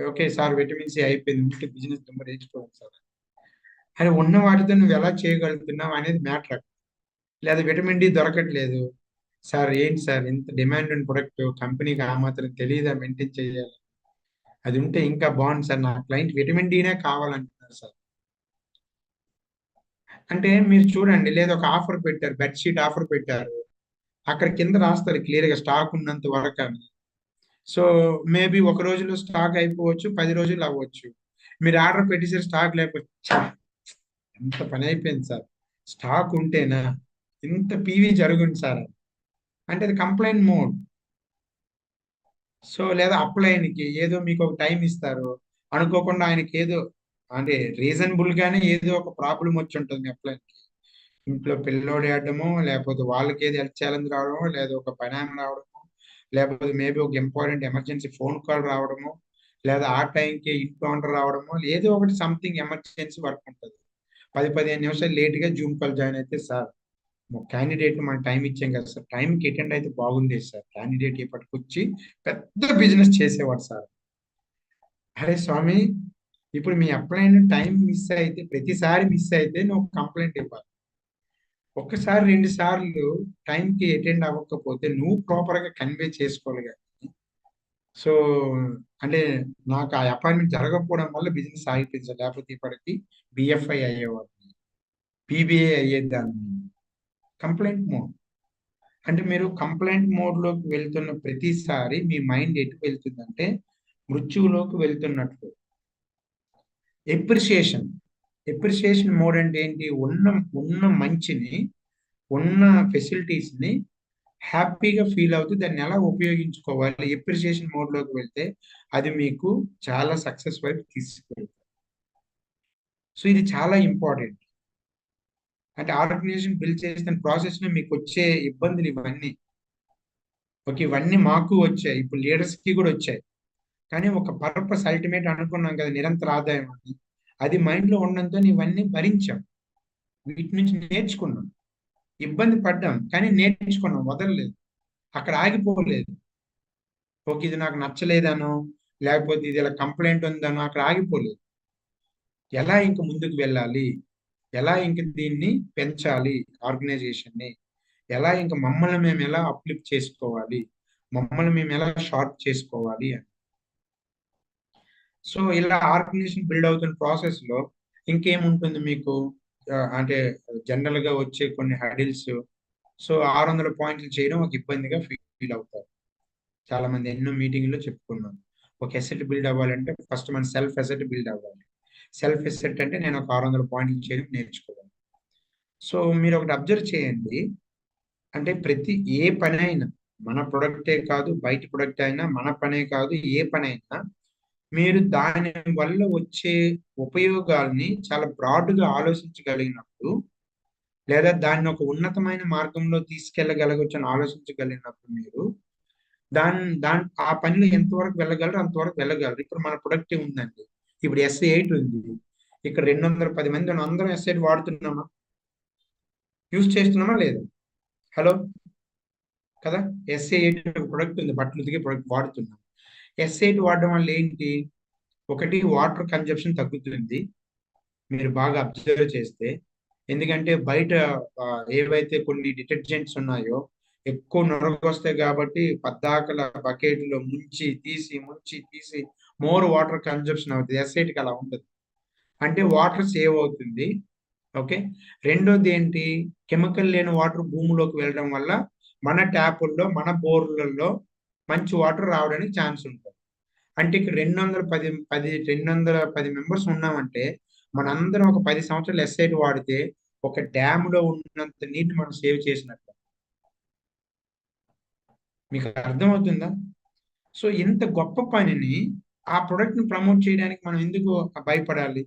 ఓకే సార్, విటమిన్ సి అయిపోయింది. ఉంటే బిజినెస్ నెంబర్ ఏసుకోవాలి సార్. అని ఉన్న వాటితో నువ్వెలా చేయగలుగుతున్నావు అనేది మ్యాటర్ అక్కడ. లేదా విటమిన్ డి దొరకట్లేదు. సార్ ఏంటి సార్ ఇంత డిమాండ్ ఉన్న ప్రొడక్ట్ కంపెనీకి ఆ మాత్రం తెలీదా మెయింటైన్ చేయాలి? అది ఉంటే ఇంకా బాగుంది సార్. నా క్లయింట్ విటమిన్ డినే కావాలంటున్నారు సార్. అంటే మీరు చూడండి, లేదా ఒక ఆఫర్ పెట్టారు. బెడ్ షీట్ ఆఫర్ పెట్టారు. అక్కడ కింద రాస్తారు క్లియర్‌గా స్టాక్ ఉన్నంత వరకని. సో, మేబీ ఒక రోజులో స్టాక్ అయిపోవచ్చు, 10 రోజుల్లో అవ్వచ్చు. మీరు ఆర్డర్ పెట్టేసారు, స్టాక్ లేకపోతే ఛ! ఎంత పనైపోయింది సార్. స్టాక్ ఉంటేనా? ఇంత పీవీ జరుగుంది సార్. అంటే అది కంప్లెయింట్ మోడ్. సో, లేదా అప్లైన్‌కి ఏదో మీకొక టైమ్ ఇస్తారు. అనుకోకుండా ఆయనకేదో, అంటే రీజనబుల్‌గానే ఏదో ఒక ప్రాబ్లమ్ వచ్చుంటది మీ అప్లైన్‌కి. ఇంట్లో పిల్లోడు ఏడడమో, లేపోతే వాళ్ళకేదో హెల్త్ ఛాలెంజ్ రావడమో, లేదా ఒక పనామె రావడమో, లేకపోతే మేబీ ఒక ఇంపార్టెంట్ ఎమర్జెన్సీ ఫోన్ కాల్ రావడమో, లేదా ఆ టైంకి ఇంట్లో ఓనర్ రావడమో, ఏదో ఒకటి సంథింగ్ ఎమర్జెన్సీ వర్క్ ఉంటది. 10, 15 నిమిషాలు లేట్‌గా జూమ్ కాల్ జాయిన్ అయితే సార్, క్యాండిడేట్‌కి మనం టైమ్ ఇచ్చాం కదా సార్. టైంకి అటెండ్ అయితే బాగుండేది సార్. క్యాండిడేట్ ఇప్పటికొచ్చి పెద్ద బిజినెస్ చేసేవాడు సార్. అరే స్వామి! ఇప్పుడు మీ అప్లైన్ టైమ్ మిస్ అయితే, ప్రతిసారి మిస్ అయితే నువ్వు కంప్లెయింట్ ఇవ్వాలి. ఒక్కసారి, 2 సార్లు టైంకి అటెండ్ అవ్వకపోతే నువ్వు ప్రాపర్‌గా కన్వే చేసుకోవాలి గాని. సో, అంటే నాకు ఆ అపాయింట్‌మెంట్ జరగకపోవడం వల్ల బిజినెస్ ఆగిపోయింది సార్. లేకపోతే ఇప్పటికి బీఎఫ్ఐ అయ్యేవాడిని. పీబీఏ అయ్యేదాన్ని. Complaint mode. అంటే మీరు కంప్లెయింట్ మోడ్‌లోకి వెళ్తున్న ప్రతిసారి మీ మైండ్ ఎటు వెళ్తుందంటే మృత్యువులోకి వెళ్తున్నట్లు. ఎప్రిషియేషన్. ఎప్రిషియేషన్ మోడ్ అంటే ఏంటి? ఉన్న ఉన్న మంచిని, ఉన్న ఫెసిలిటీస్‌ని హ్యాపీగా ఫీల్ అవుతూ దాన్ని ఎలా ఉపయోగించుకోవాలి, ఎప్రిసియేషన్ మోడ్లోకి వెళ్తే అది మీకు చాలా సక్సెస్ వైపు తీసుకెళ్తుంది. సో ఇది చాలా ఇంపార్టెంట్. అంటే ఆర్గనైజేషన్ బిల్డ్ చేసిన ప్రాసెస్లో మీకు వచ్చే ఇబ్బందులు ఇవన్నీ. ఓకే, ఇవన్నీ మాకు వచ్చాయి, ఇప్పుడు లీడర్స్కి కూడా వచ్చాయి. కానీ ఒక పర్పస్ అల్టిమేట్ అనుకున్నాం కదా, నిరంతర ఆదాయం అని. అది మైండ్లో ఉండడంతో ఇవన్నీ భరించాం, వీటి నుంచి నేర్చుకున్నాం, ఇబ్బంది పడ్డాం, కానీ నేర్చుకున్నాం, వదలలేదు, అక్కడ ఆగిపోలేదు. ఓకే, ఇది నాకు నచ్చలేదనో, లేకపోతే ఇది ఇలా కంప్లైంట్ ఉందనో అక్కడ ఆగిపోలేదు. ఎలా ఇంక ముందుకు వెళ్ళాలి, ఎలా ఇంక దీన్ని పెంచాలి, ఆర్గనైజేషన్ని ఎలా ఇంక మమ్మల్ని మేము ఎలా అప్లిఫ్ట్ చేసుకోవాలి, మమ్మల్ని మేము ఎలా షార్ప్ చేసుకోవాలి అని. సో ఇలా ఆర్గనైజేషన్ బిల్డ్ అవుతున్న ప్రాసెస్లో ఇంకేముంటుంది మీకు, అంటే జనరల్గా వచ్చే కొన్ని హడిల్స్. సో 600 పాయింట్లు చేయడం ఒక ఇబ్బందిగా ఫీల్ అవుతారు చాలా మంది. ఎన్నో మీటింగ్లో చెప్పుకున్నాం, ఒక ఎసెట్ బిల్డ్ అవ్వాలంటే ఫస్ట్ మన సెల్ఫ్ ఎసెట్ బిల్డ్ అవ్వాలి. సెల్ఫ్ ఎసెట్ అంటే నేను ఒక 600 పాయింట్లు చేయడం నేర్చుకోవాలి. సో మీరు ఒకటి అబ్జర్వ్ చేయండి, అంటే ప్రతి ఏ పని అయినా, మన ప్రొడక్టే కాదు, బయట ప్రొడక్ట్ అయినా, మన పనే కాదు, ఏ పని అయినా మీరు దాని వల్ల వచ్చే ఉపయోగాల్ని చాలా బ్రాడ్గా ఆలోచించగలిగినప్పుడు, లేదా దాన్ని ఒక ఉన్నతమైన మార్గంలో తీసుకెళ్ళగలగొచ్చు అని ఆలోచించగలిగినప్పుడు మీరు దాని ఆ పనిలో ఎంతవరకు వెళ్ళగలరు అంతవరకు వెళ్ళగలరు. ఇప్పుడు మన ప్రొడక్ట్ ఉందండి, ఇప్పుడు S8 ఉంది, ఇక్కడ 210 మంది ఉన్న అందరం S8 వాడుతున్నామా, యూజ్ చేస్తున్నామా లేదా? హలో, కదా. S8 ప్రొడక్ట్ ఉంది, బట్టలు ఉతికే ప్రొడక్ట్ వాడుతున్నాం. S8 వాడడం వల్ల ఏంటి, ఒకటి వాటర్ కన్జప్షన్ తగ్గుతుంది, మీరు బాగా అబ్జర్వ్ చేస్తే. ఎందుకంటే బయట ఏవైతే కొన్ని డిటర్జెంట్స్ ఉన్నాయో ఎక్కువ నొరగొస్తాయి కాబట్టి పద్దాకల బకెట్లో ముంచి తీసి మోర్ వాటర్ కన్జప్షన్ అవుతుంది. S8కి అలా ఉండదు, అంటే వాటర్ సేవ్ అవుతుంది. ఓకే, రెండోది ఏంటి, కెమికల్ లేని వాటర్ భూమిలోకి వెళ్ళడం వల్ల మన ట్యాపుల్లో మన బోర్లలో మంచి వాటర్ రావడానికి ఛాన్స్ ఉంటుంది. అంటే ఇక్కడ 210 మెంబర్స్ ఉన్నామంటే మనందరం ఒక 10 సంవత్సరాలు S8 వాడితే ఒక డ్యామ్ లో ఉన్నంత నీటిని మనం సేవ్ చేసినట్టు. మీకు అర్థమవుతుందా? సో ఇంత గొప్ప పనిని, ఆ ప్రొడక్ట్ ని ప్రమోట్ చేయడానికి మనం ఎందుకు భయపడాలి?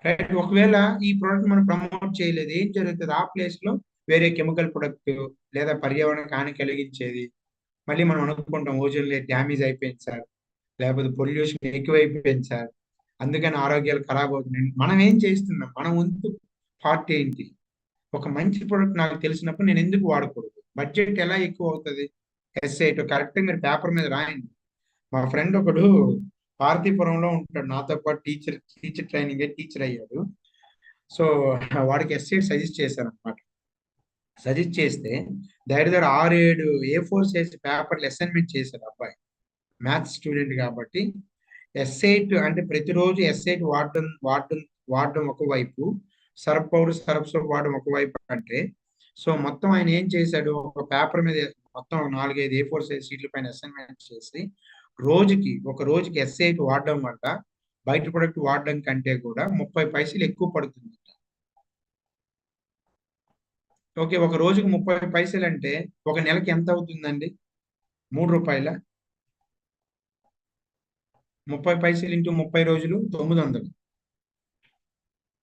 రైట్, ఒకవేళ ఈ ప్రొడక్ట్ మనం ప్రమోట్ చేయలేదు, ఏం జరుగుతుంది, ఆ ప్లేస్ లో వేరే కెమికల్ ప్రొడక్ట్ లేదా పర్యావరణానికి హాని కలిగించేది, మళ్ళీ మనం అనుకుంటాం ఓజోన్ లేయర్ డ్యామేజ్ అయిపోయింది సార్, లేకపోతే పొల్యూషన్ ఎక్కువైపోయింది సార్, అందుకని ఆరోగ్యాలు ఖరాబ్ అవుతున్నాయి. మనం ఏం చేస్తున్నాం, మన వంతు పార్ట్ ఏంటి? ఒక మంచి ప్రొడక్ట్ నాకు తెలిసినప్పుడు నేను ఎందుకు వాడకూడదు? బడ్జెట్ ఎలా ఎక్కువ అవుతుంది? S8 కరెక్ట్ మీరు పేపర్ మీద రాయండి. మా ఫ్రెండ్ ఒకడు పార్తీపురంలో ఉంటాడు, నాతో పాటు టీచర్ ట్రైనింగ్ టీచర్ అయ్యాడు. సో వాడికి S8 సజెస్ట్ చేశాను అనమాట. సజెస్ట్ చేస్తే దగ్గర 6-7 A4 సైజ్ పేపర్లు అసైన్మెంట్ చేశాడు అబ్బాయి, మ్యాథ్స్ స్టూడెంట్ కాబట్టి. S8 అంటే ప్రతిరోజు S8 వాడడం ఒకవైపు, సర్ఫ్ పౌడర్ సర్ఫ్ సోప్ వాడడం ఒకవైపు అంటే, సో మొత్తం ఆయన ఏం చేశాడు, ఒక పేపర్ మీద మొత్తం 4-5 A4 సైజ్ షీట్ల పైన అసైన్మెంట్ చేసి ఒక రోజుకి S8 వాడడం వల్ల బయట ప్రొడక్ట్ వాడడం కంటే కూడా 30 పైసలు ఎక్కువ పడుతుంది. ఓకే, ఒక రోజుకి 30 పైసలు అంటే ఒక నెలకి ఎంత అవుతుందండి? 3 రూపాయల. 30 పైసలు ఇంటూ 30 రోజులు 900,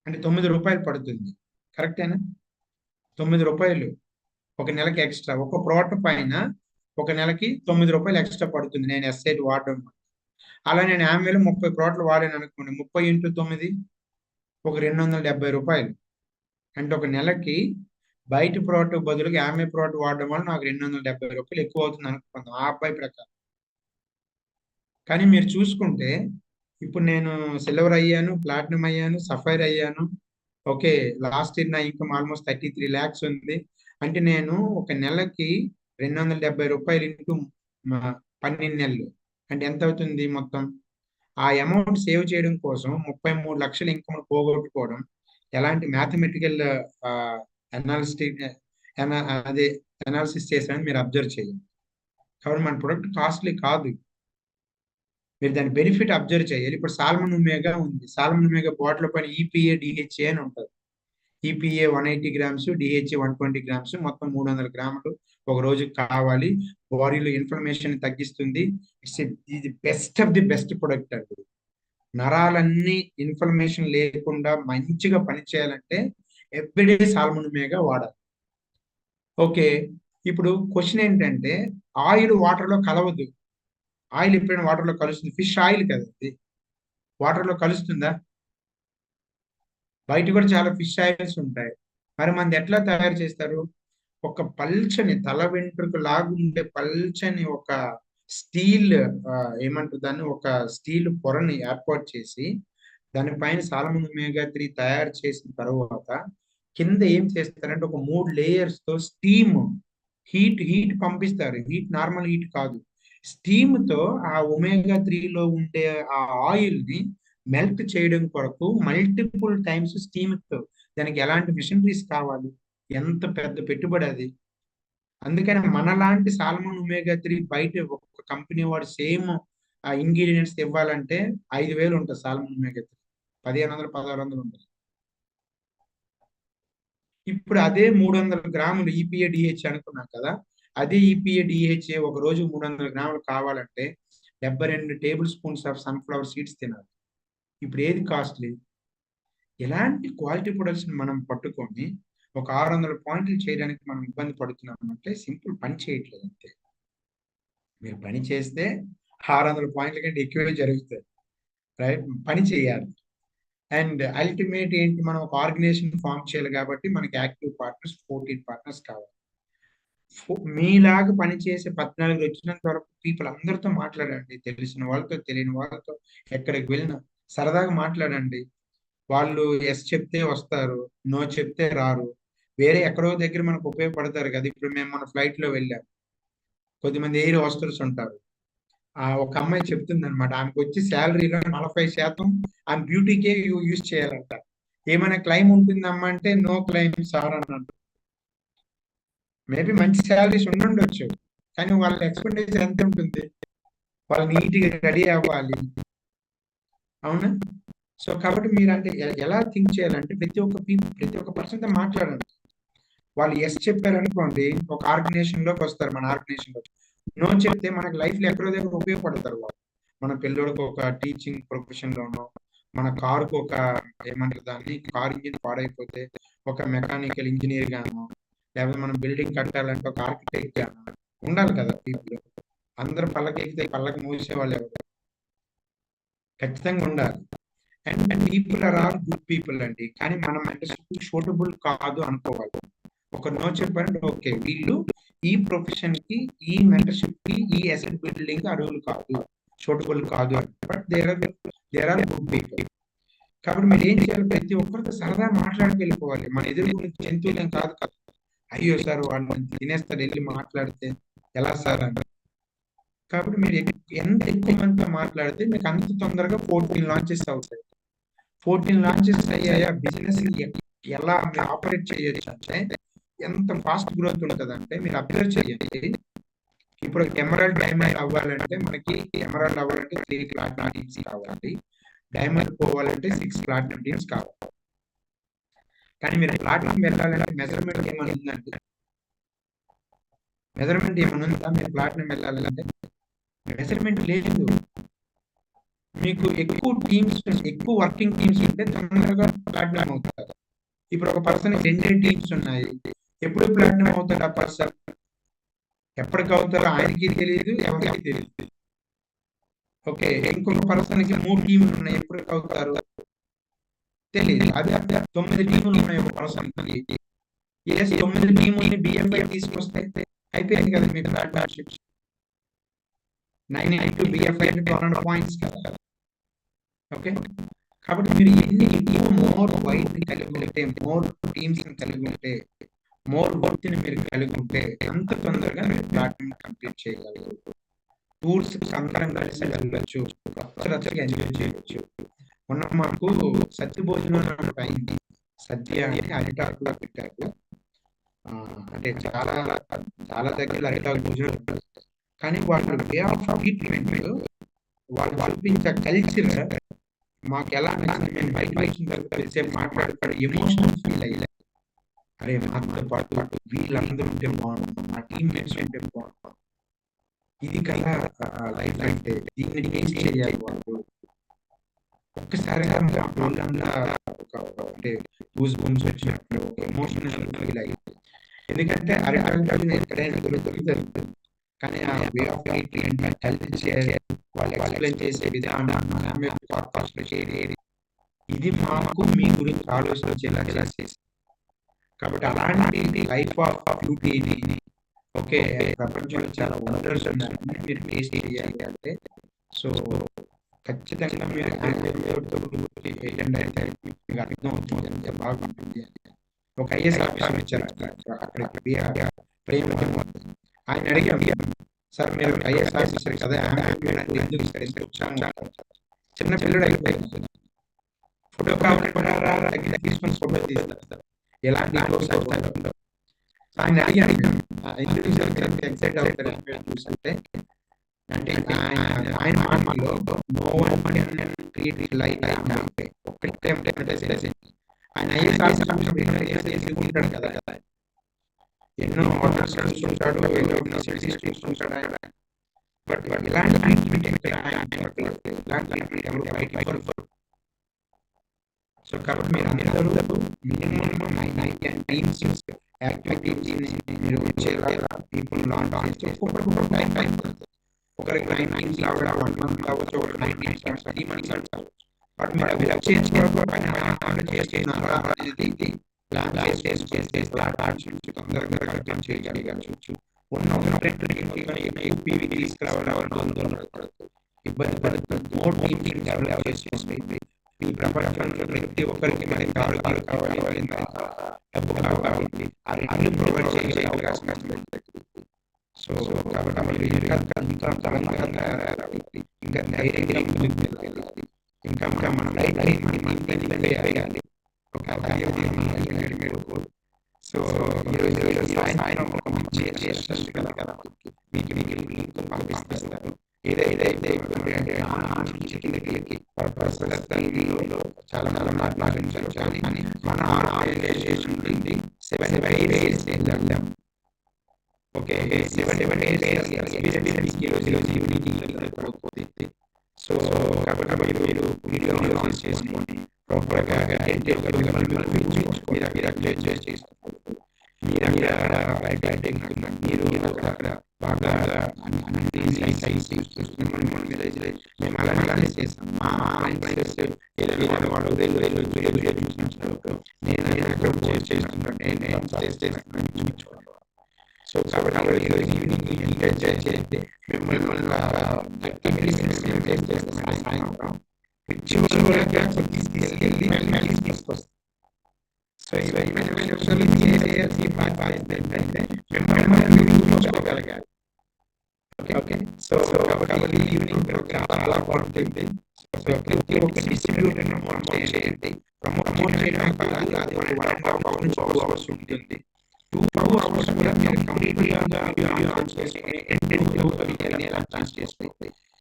అంటే 9 రూపాయలు పడుతుంది. కరెక్టేనా? 9 రూపాయలు ఒక నెలకి ఎక్స్ట్రా, ఒక ప్రోడక్ట్ పైన ఒక నెలకి 9 రూపాయలు ఎక్స్ట్రా పడుతుంది నేను S8 వాడడం. అలా నేను యామ్వేలో 30 ప్రోడక్ట్లు వాడాను అనుకోండి, 30 ఇంటూ 9 ఒక 270 రూపాయలు. అంటే ఒక నెలకి బయట ప్రోడక్ట్ బదులుగా యామ్వే ప్రోడక్ట్ వాడడం వల్ల నాకు 270 రూపాయలు ఎక్కువ అవుతుంది అనుకుందాం ఆ అబ్బాయి ప్రకారం. కానీ మీరు చూసుకుంటే ఇప్పుడు నేను సిల్వర్ అయ్యాను, ప్లాటినం అయ్యాను, సఫైర్ అయ్యాను. ఓకే, లాస్ట్ ఇయర్ నా ఇన్కమ్ ఆల్మోస్ట్ 33 lakhs ఉంది. అంటే నేను ఒక నెలకి 270 రూపాయలు ఇంటూ 12 నెలలు అంటే ఎంత అవుతుంది మొత్తం? ఆ అమౌంట్ సేవ్ చేయడం కోసం 33 లక్షల ఇన్కమ్ పోగొట్టుకోవడం ఎలాంటి మ్యాథమెటికల్ అనాలిసిస్ అదే అనాలిసిస్ చేశారని మీరు అబ్జర్వ్ చేయండి. కాబట్టి మన ప్రొడక్ట్ కాస్ట్లీ కాదు, మీరు దాని బెనిఫిట్ అబ్జర్వ్ చేయాలి. ఇప్పుడు సాల్మన్ ఒమేగా ఉంది, సాల్మన్ ఒమేగా బాటిల్ పైన EPA DHA అని ఉంటుంది. ఈపీఏ 180 గ్రామ్స్, డిహెచ్ఏ 120 గ్రామ్స్, మొత్తం 300 గ్రాములు ఒక రోజు కావాలి. బాడీలో ఇన్ఫ్లమేషన్ తగ్గిస్తుంది. ఇది best of the best product అండి. నరాలన్నీ ఇన్ఫ్లమేషన్ లేకుండా మంచిగా పనిచేయాలంటే ఎవ్రీడే సాల్మన్ ఒమేగా వాడాలి. ఓకే, ఇప్పుడు క్వశ్చన్ ఏంటంటే ఆయిల్ వాటర్లో కలవదు. ఆయిల్ ఎప్పుడైనా వాటర్లో కలుస్తుంది? ఫిష్ ఆయిల్ కదా అది, వాటర్లో కలుస్తుందా? బయట కూడా చాలా ఫిష్ ఆయిల్స్ ఉంటాయి. మరి మనది ఎట్లా తయారు చేస్తారు? ఒక పల్చని తల వెంట్రుక లాగుండే పల్చని ఒక స్టీల్, ఏమంటారు దాన్ని, ఒక స్టీల్ పొరని ఏర్పాటు చేసి దానిపైన సాల్మన్ ఒమేగా 3 తయారు చేసిన తర్వాత కింద ఏం చేస్తారంటే ఒక 3 లేయర్స్ తో స్టీమ్, హీట్ పంపిస్తారు. హీట్ నార్మల్ హీట్ కాదు, స్టీమ్ తో ఆ ఒమేగా 3 లో ఉండే ఆ ఆయిల్ ని మెల్ట్ చేయడం కొరకు మల్టిపుల్ టైమ్స్ స్టీమ్ తో, దానికి ఎలాంటి మిషనరీస్ కావాలి, ఎంత పెద్ద పెట్టుబడి అది. అందుకని మనలాంటి సాల్మన్ ఒమేగా 3 బయట ఒక కంపెనీ వాడు సేమ్ ఇంగ్రీడియంట్స్ ఇవ్వాలంటే 5,000 ఉంటుంది సాల్మన్ ఒమేగా 3, 1,500 1,600 ఉంటుంది. ఇప్పుడు అదే 300 గ్రాములు ఈపీఏ డిహెచ్ అనుకున్నాం కదా, అదే ఈపీఏ డిహెచ్ఏ ఒక రోజు 300 గ్రాములు కావాలంటే 72 table spoons of sunflower seeds తినాలి. ఇప్పుడు ఏది కాస్ట్లీ? ఎలాంటి క్వాలిటీ ప్రొడక్ట్స్ మనం పట్టుకొని ఒక 600 పాయింట్లు చేయడానికి మనం ఇబ్బంది పడుతున్నాం అంటే సింపుల్ పని చేయట్లేదు అంతే. మీరు పని చేస్తే 600 పాయింట్ల కంటే ఎక్కువే జరుగుతుంది, రైట్? పని చేయాలి. అండ్ అల్టిమేట్ ఏంటి, మనం ఒక ఆర్గనైజేషన్ ఫామ్ చేయాలి కాబట్టి మనకి యాక్టివ్ పార్ట్నర్స్ 14 పార్ట్నర్స్ కావాలి. మీలాగా పనిచేసే 14 వచ్చినంత వరకు పీపుల్ అందరితో మాట్లాడండి, తెలిసిన వాళ్ళతో తెలియని వాళ్ళతో ఎక్కడికి వెళ్ళినా సరదాగా మాట్లాడండి. వాళ్ళు ఎస్ చెప్తే వస్తారు, నో చెప్తే రారు. వేరే ఎక్కడో దగ్గర మనకు ఉపయోగపడతారు కదా. ఇప్పుడు మేము మన ఫ్లైట్ లో వెళ్ళాం, కొద్దిమంది ఎయిర్ హోస్టర్స్ ఉంటారు. ఒక అమ్మాయి చెప్తుంది అనమాట, ఆమెకు వచ్చి శాలరీలో 40% ఆమె బ్యూటీకే యూజ్ చేయాలంట. ఏమైనా క్లైమ్ ఉంటుందమ్మా అంటే నో క్లైమ్ సార్ అన్నట్టు. మేబీ మంచి శాలరీస్ ఉండొచ్చు, కానీ వాళ్ళ ఎక్స్పెండిచర్ ఎంత ఉంటుంది? వాళ్ళు నీట్ గా రెడీ అవ్వాలి, అవునా? సో కాబట్టి మీరు అంటే ఎలా థింక్ చేయాలంటే ప్రతి ఒక్క పర్సన్ తో మాట్లాడండి. వాళ్ళు ఎస్ చెప్పారనుకోండి, ఒక ఆర్గనైజేషన్ లోకి వస్తారు, మన ఆర్గనైజేషన్ లో. నో చెప్తే మనకి లైఫ్ లో ఎక్కడో దగ్గర ఉపయోగపడతారు వాళ్ళు. మన పిల్లోడికి ఒక టీచింగ్ ప్రొఫెషన్ లోనో, మన కారుకు ఒక, ఏమంటారు దాన్ని, కార్ ఇంజిన్ పాడైపోతే ఒక మెకానికల్ ఇంజనీర్ గానో, లేకపోతే మనం బిల్డింగ్ కట్టాలంటే ఒక ఆర్కిటెక్ట్ గానో ఉండాలి కదా పీపుల్. అందరు పల్లకి ఎక్కితే పల్లకి మూసే వాళ్ళు ఎవరు? ఖచ్చితంగా ఉండాలి. And people are all good people అండి, కానీ మనం మెంటర్షిప్ సూటబుల్ కాదు అనుకోవాలి. ఒక నో చెప్పారంటే ఓకే, వీళ్ళు ఈ ప్రొఫెషన్ కి, ఈ మెంటర్షిప్ కి, ఈ అసెట్ బిల్డింగ్ అర్హులు కాదు, సూటబుల్ కాదు అని. But there are good people. కాబట్టి మీరు ఏం చేయాలి, ప్రతి ఒక్కరితో సరదా మాట్లాడికి వెళ్ళిపోవాలి. మన ఎదురు జంతువులేం కాదు కదా. అయ్యో సార్ వాళ్ళు తినేస్తారు వెళ్ళి మాట్లాడితే ఎలా సార్ అని. కాబట్టి మీరు ఎంత ఎక్కువ మందితో మాట్లాడితే మీకు అంత తొందరగా 14 లాంచెస్ అవుతాయి. 14 లాంచెస్ అయ్యాయా, బిజినెస్ ఎలా మీరు ఆపరేట్ చేయొచ్చు అంటే ఎంత ఫాస్ట్ గ్రోత్ ఉంటుంది అంటే మీరు అబ్జర్వ్ చేయండి. ఇప్పుడు ఎమరాల్డ్ డైమండ్ అవ్వాలంటే మనకి, ఎమరాల్డ్ అవ్వాలంటే 3 ప్లాటినం టీమ్స్ కావాలి, డైమండ్ పోవాలంటే 6 ప్లాటినం టీమ్స్ కావాలి. కానీ మీరు ప్లాటినం వెళ్ళాలంటే మెజర్మెంట్ ఏమైనా ఉందండి? మెజర్మెంట్ ఏమైనా ఉందా? మీరు ప్లాటినం వెళ్ళాలంటే మెజర్మెంట్ లేదు. మీకు ఎక్కువ టీమ్స్, ఎక్కువ వర్కింగ్ టీమ్స్ ఉంటే తొందరగా ప్లాటినం అవుతారు. ఇప్పుడు ఒక పర్సన్ 2 టీమ్స్ ఉన్నాయి, ఎప్పుడు ప్లాటినం అవుతాడు ఆ పర్సన్? ఎప్పటికి అవుతారో ఆయనకి తెలియదు, ఎవరికి తెలియదు. ఓకే, ఇంకొక పర్సన్ కి 3 టీములు ఉన్నాయి, ఎప్పటికి అవుతారు తెలియదు. అదే 9 టీములు ఉన్నాయి ఒక పర్సన్ కి. 9 టీముల్ని బిఎఫ్ఐ తీసుకొస్తే అయిపోయింది కదా మీ పార్ట్నర్షిప్. 9 into BFI అంటే 200 పాయింట్స్ కదా. ఓకే, కాబట్టి మీరు ఎన్ని ఎక్కువ మోర్ వైట్ కలిగి ఉంటే, మోర్ టీమ్స్ కలిగి ఉంటే, మోర్ వర్త్ ని మీరు కలిగి ఉంటే అంత తొందరగా మీరు ప్లాటినం కంప్లీట్ చేయగలరు. టూర్స్ అందరం కలిసి వెళ్ళచ్చు, రచ్చరచ్చగా ఎంజాయ్ చేయవచ్చు. మొన్న మాకు సత్య భోజనం అయింది. సద్య అంటే అరిటాకులో పెట్టారు. అంటే చాలా చాలా దగ్గర అరిటాకు భోజనం, కానీ వాళ్ళు వే ఆఫ్ ట్రీట్మెంట్, వాళ్ళు చూపించే కల్చర్ మాకు ఎలా నచ్చింది, మేము బయట వచ్చిన తర్వాత కొద్దిసేపు మాట్లాడుతాడు, ఎమోషనల్ ఫీల్ అయ్యి అరే మాతో పాటు వీళ్ళందరూ ఉంటే బాగుంటుంది, మా టీమ్మేట్స్ ఉంటే బాగుంటుంది. ఇది కదా లైఫ్ అంటే, దీన్ని టేస్ట్ చేయాలి వాళ్ళు. ఒక్కసారిగా మా వాళ్ళంతా అంటే గూస్ బంప్స్ వచ్చినట్లు ఎమోషనల్ ఫీల్ అయ్యి, ఎందుకంటే అరిటాకులు ఎక్కడైనా దొరుకుతుంది, కానీ ఆ వే ఆఫ్ ట్రీట్మెంట్, హెల్త్ చేయాలి, వాళ్ళు ఎక్స్ప్లెయిన్ చేసే విధానం, ఇది మాకు మీ గురించి ఆలోచించేలా చేసేసి. కాబట్టి అలాంటి లైఫ్ ఆఫ్ బ్యూటీని, ఓకే, ప్రపంచంలో చాలా వండర్స్ ఉన్నాయని మీరు టేస్ట్ చేయాలి అంటే, సో ఖచ్చితంగా మీరు అటెండ్ అయితే మీకు అర్థం అవుతుంది, ఎంత బాగుంటుంది. ఒక ఐఎస్ ఆఫీసర్ వచ్చారు అక్కడికి, ప్రేమ ఆయన అడిగాం, సార్ మీరు ఐఎస్ ఆఫీసర్ కదా, ఎందుకు సార్ ఎంత ఉత్సాహంగా చిన్న పిల్లడు అయిపోయింది, ఫోటో కావాలంటారా దగ్గర తీసుకొని ఫోటో తీస్తారు, ఎలాంటి ఆయన అడిగాను ఎందుకు సార్ ఎక్సైట్ అవుతారు చూస్తుంటే, అంటే ఆయన మాటలో no one can treat it like ఒకటే ఆయన ఐఎస్ ఆఫీసర్ ఉంటాడు కదా, ఎన్నో ఆర్డర్స్ చూస్తుంటాడు, ఎన్నో సిటీస్ చూస్తుంటాడు ఆయన, బట్ ఇలాంటి ట్రీట్మెంట్ ఇలాంటి ఎవరు బయట. సో కాబట్టి మీరు అందరూ మినిమం 9 టైమ్స్ యాక్టివిటీస్ మీరు వచ్చేలాగా పీపుల్ లాంచ్ చేసి ఒక్కొక్కరికి టైం పడుతుంది. ఒకరికి 9 టైమ్స్ లాగా 1 మంత్ కావచ్చు, ఒక 9 టైమ్స్ 3 మంత్స్ కావచ్చు. బట్ మీరు అవి చేస్తున్నారా అనేది ప్లాన్ చేస్తే తొందరగా కరెక్ట్ చేయగలగచ్చు. ఉన్న యూపీవి తీసుకురావడం ఇబ్బంది పడుతుంది. మోర్ టీమ్ డెవలప్ చేసి ఈ ప్రపంచంలో ప్రతి ఒక్కరికి మనకి కావాలి, డబ్బు కావాలి, అన్ని ప్రొవైడ్ చేసే అవకాశం ఉంది. సో కాబట్టి మీరు ఇంకా బలంగా తయారవ్వాలి, ఇంకా ధైర్యంగా ముందుకు వెళ్ళాలి, ఇంకా మన వేయాలి. సో ఈరోజు సాయంత్రం ఒక మంచి కదా మీకు పంపిస్తారు. ఏదైతే చాలా మాట్లాడించారు, కానీ మన ఆర్గనైజేషన్ నుండి 7 days వెళ్దాం. ఓకే, 7 days సో కాబట్టి మీరు వీడియో లాంచ్ చేసుకొని ప్రాపర్గా మీరు అక్కడ బాగా మేము అలానే చేస్తాం. మా సో కాబట్టి ఈవినింగ్ ఎంకరేజ్ చేయండి, మిమ్మల్ని తీసుకొస్తాం. సో ఇవన్నీ చూసుకోగలగాలి. ఓకే, సో కాబట్టి ఈవినింగ్ ప్రోగ్రామ్ చాలా బాగుంటుంది. ప్రతి ఒక్క డిస్ట్రిబ్యూటర్ ప్రమోట్ చేయండి. ప్రమోట్ చేయడం కాదు, 1.5 hours ఉంటుంది. 2 hours కూడా మీరు కంప్లీట్ గా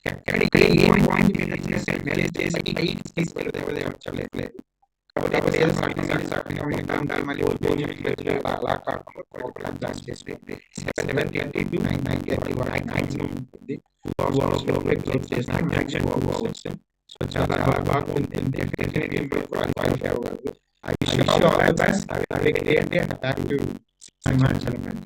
ఎక్కడికి ఏ పాయింట్ మీరు తీసుకెళ్ళలేదు. కాబట్టి అలా కాకుండా చేసి 7:30 to 9:30 మాక్సిమం ఉంటుంది. 2 hours లో క్లోజ్ చేసిన సో చాలా బాగుంటుంది. డెఫినెట్లీ క్వాలిఫై అవ్వగలరు. I wish you all the best. Have a great day and back to హిమాచలం.